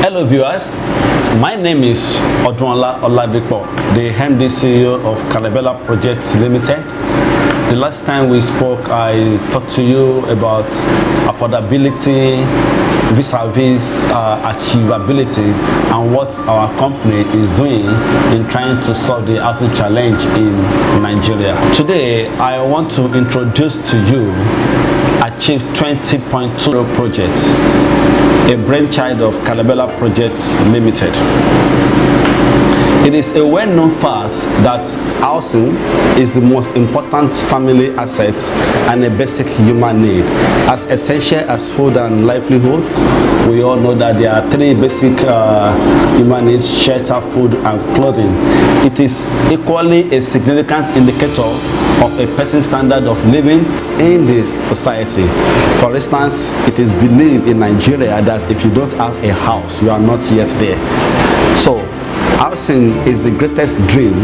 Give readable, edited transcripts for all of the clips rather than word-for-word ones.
Hello viewers, my name is Odunla Oladipo, the MD CEO of CALEBELLA Projects Limited. The last time we spoke, I talked to you about affordability vis-a-vis achievability and what our company is doing in trying to solve the housing challenge in Nigeria. Today, I want to introduce to you Achieve 20.2 project, a brainchild of CALEBELLA Projects Limited. It is a well-known fact that housing is the most important family asset and a basic human need. As essential as food and livelihood, we all know that there are three basic human needs: shelter, food, and clothing. It is equally a significant indicator of a person's standard of living in the society. For instance, it is believed in Nigeria that if you don't have a house, you are not yet there. So, housing is the greatest dream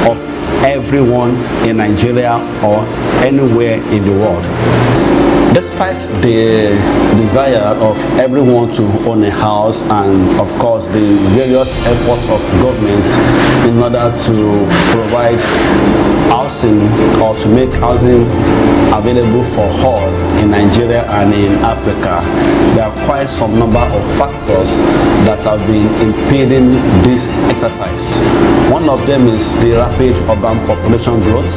of everyone in Nigeria or anywhere in the world. Despite the desire of everyone to own a house and of course the various efforts of government in order to provide housing or to make housing available for all in Nigeria and in Africa, there are quite some number of factors that have been impeding this exercise. One of them is the rapid urban population growth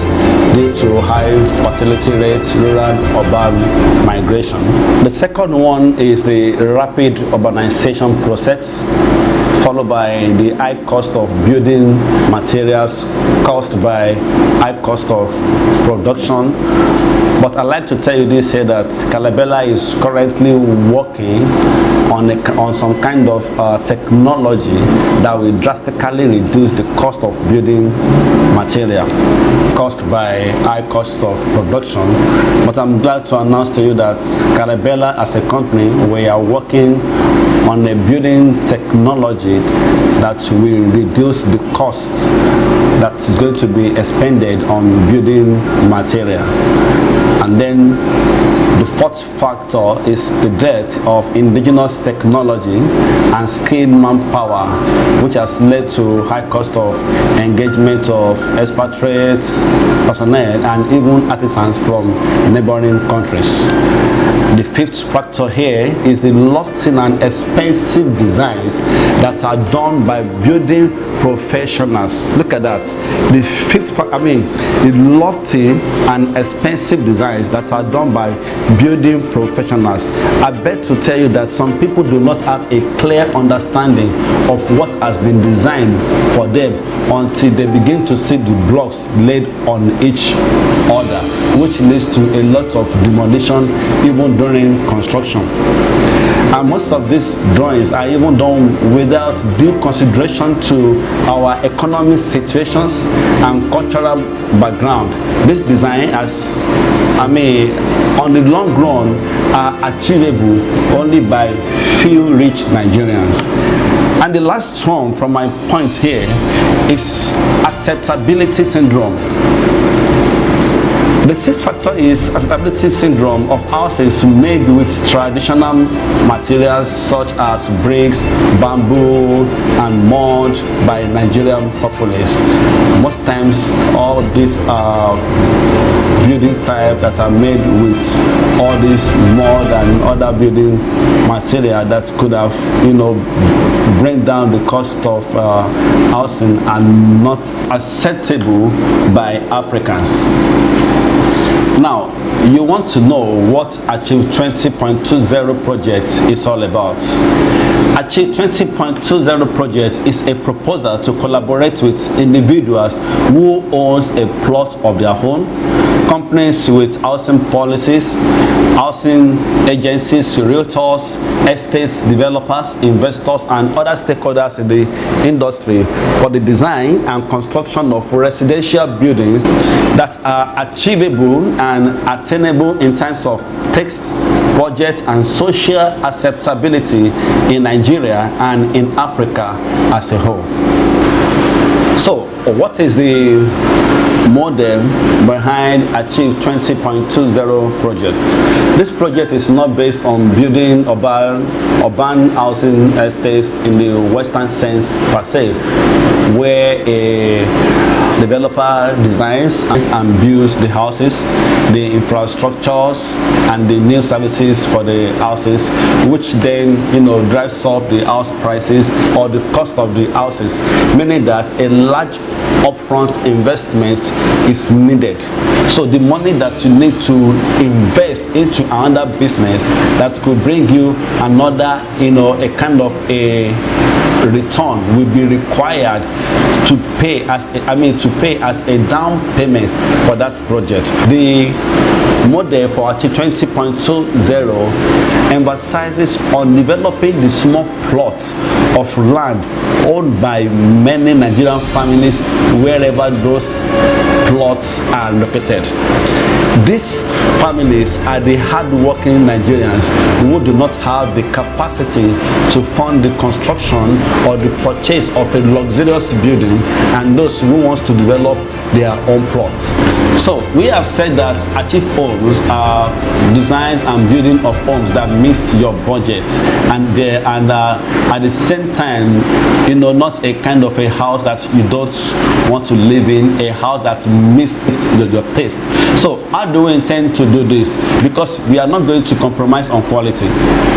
due to high fertility rates, rural-urban migration. The second one is the rapid urbanization process, followed by the high cost of building materials caused by high cost of production. But I'd like to tell you this here, that CALEBELLA is currently working on some kind of technology that will drastically reduce the cost of building material caused by high cost of production. But I'm glad to announce to you that CALEBELLA as a company, we are working on a building technology that will reduce the costs that is going to be expended on building material. And then the fourth factor is the dearth of indigenous technology and skilled manpower, which has led to high cost of engagement of expatriates, personnel, and even artisans from neighboring countries. The fifth factor here is the lofty and expensive designs that are done by building professionals. Look at that. The lofty and expensive designs that are done by building professionals. I bet to tell you that some people do not have a clear understanding of what has been designed for them until they begin to see the blocks laid on each other, which leads to a lot of demolition even during construction. And most of these drawings are even done without due consideration to our economic situations and cultural background. This design has, on the long run, are achievable only by few rich Nigerians. And the last one from my point here is acceptability syndrome. The sixth factor is acceptability syndrome of houses made with traditional materials such as bricks, bamboo, and mud by Nigerian populace. Most times, all these building type that are made with all this mud and other building material that could have, bring down the cost of housing and not acceptable by Africans. Now, you want to know what Achieve 20.20 project is all about. Achieve 20.20 project is a proposal to collaborate with individuals who owns a plot of their own, companies with housing policies, housing agencies, realtors, estate developers, investors, and other stakeholders in the industry for the design and construction of residential buildings that are achievable and attainable in terms of tax, budget, and social acceptability in Nigeria and in Africa as a whole. So, what is the model behind Achieve 20.20 projects? This project is not based on building urban housing estates in the Western sense per se, where a developer designs and builds the houses, the infrastructures, and the new services for the houses, which then drives up the house prices or the cost of the houses, meaning that a large upfront investment is needed. So the money that you need to invest into another business that could bring you another, a kind of a return will be required to pay as a down payment for that project. The model for Achieve 20.20 emphasizes on developing the small plots of land owned by many Nigerian families wherever those plots are located. These families are the hard-working Nigerians who do not have the capacity to fund the construction or the purchase of a luxurious building, and those who want to develop their own plots. So we have said that Achieve Homes are designs and building of homes that meet your budget, and at the same time, not a kind of a house that you don't want to live in, a house that meets your taste. So how do we intend to do this? Because we are not going to compromise on quality.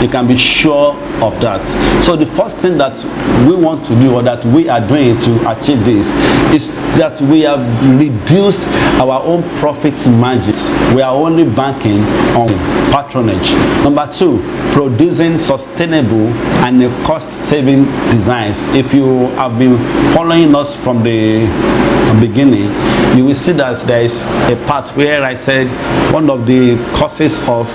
You can be sure of that. So the first thing that we want to do, or that we are doing to achieve this, is that we have reduced our own profit margins. We are only banking on patronage. Number two, producing sustainable and cost-saving designs. If you have been following us from the beginning, you will see that there is a part where I said one of the causes of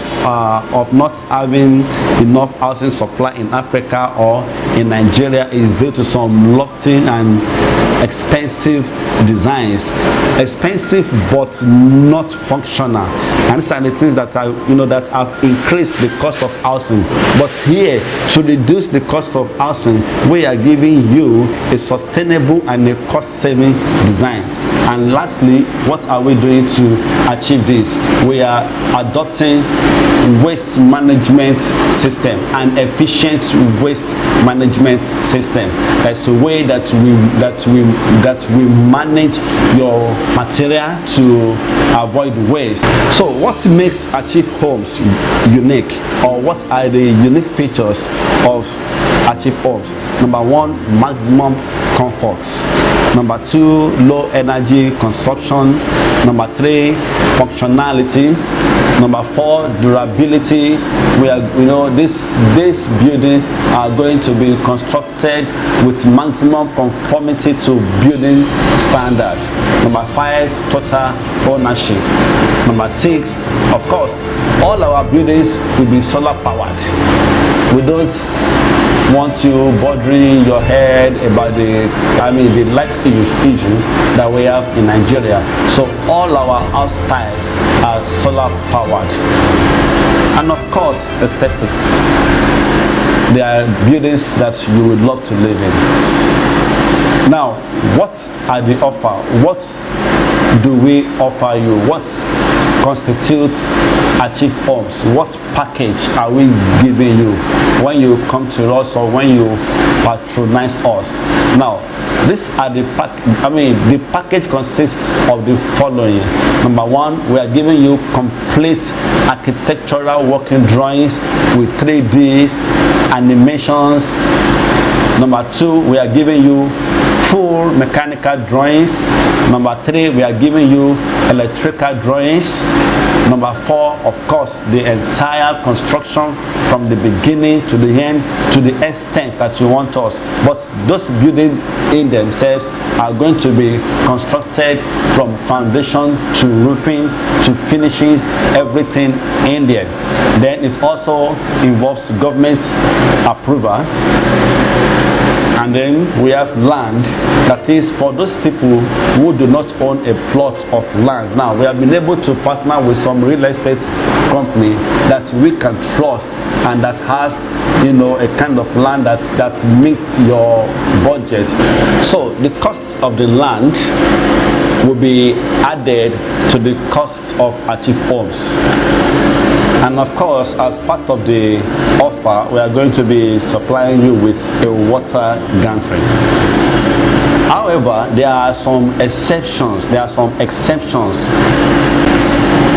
not having enough housing supply in Africa or in Nigeria is due to some lofty and expensive designs. Expensive but not functional, and these are the things that that have increased the cost of housing. But here, to reduce the cost of housing, we are giving you a sustainable and a cost-saving designs. And lastly, what are we doing to achieve this? We are adopting waste management system, an efficient waste management system. That's a way that we manage your material to avoid waste. So what makes Achieve Homes unique, or what are the unique features of Achieve Homes? Number one, maximum comforts. Number two, low energy consumption. Number three, functionality. Number four, durability. These buildings are going to be constructed with maximum conformity to building standard. Number five, total ownership. Number six, of course, all our buildings will be solar powered. We don't want you bothering your head about the light issue that we have in Nigeria. So all our house types are solar powered. And of course, aesthetics. They are buildings that you would love to live in. Now, what are the offer? What do we offer you? What constitutes Achieve Homes? What package are we giving you when you come to us or when you patronize us? Now, these are the package consists of the following. Number one, we are giving you complete architectural working drawings with 3D animations. Number two, we are giving you full mechanical drawings. Number 3, we are giving you electrical drawings. Number 4, of course, the entire construction from the beginning to the end, to the extent that you want us. But those buildings in themselves are going to be constructed from foundation to roofing to finishing, everything in there. Then it also involves government's approval. And then we have land, that is for those people who do not own a plot of land. Now we have been able to partner with some real estate company that we can trust and that has, you know, a kind of land that meets your budget. So the cost of the land will be added to the cost of Achieve Homes. And of course, as part of the offer, we are going to be supplying you with a water gantry. However, there are some exceptions.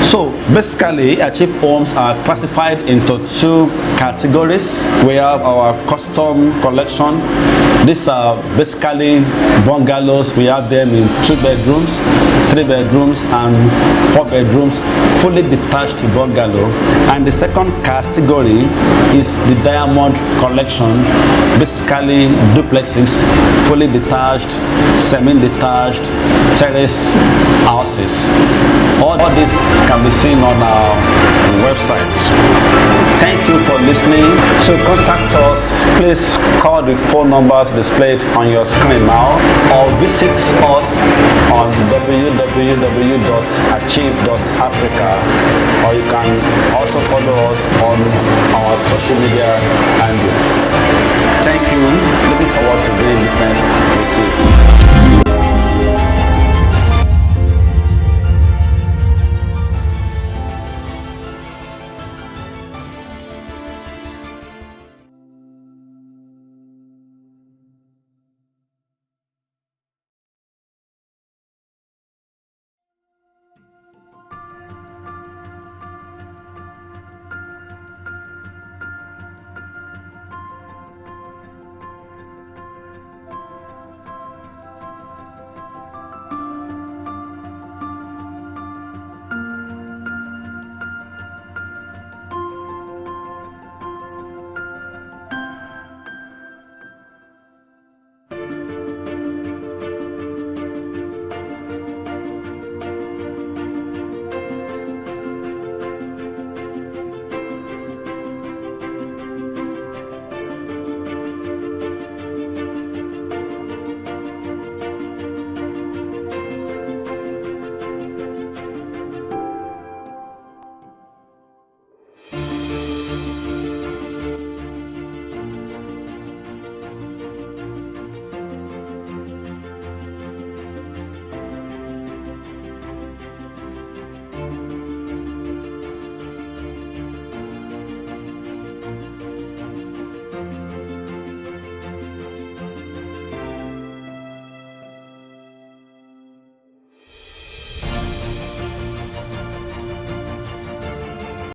So basically, Achieve Homes are classified into 2 categories. We have our custom collection. These are basically bungalows. We have them in 2 bedrooms, 3 bedrooms, and 4 bedrooms, fully detached bungalow. And the second category is the diamond collection, basically duplexes, fully detached, semi-detached, terrace houses. All this can be seen on our website. Thank you for listening. To contact us, please call the phone numbers displayed on your screen now, or visit us on www.achieve.africa, or you can also follow us on our social media handle. Thank you. Looking forward to doing business with you.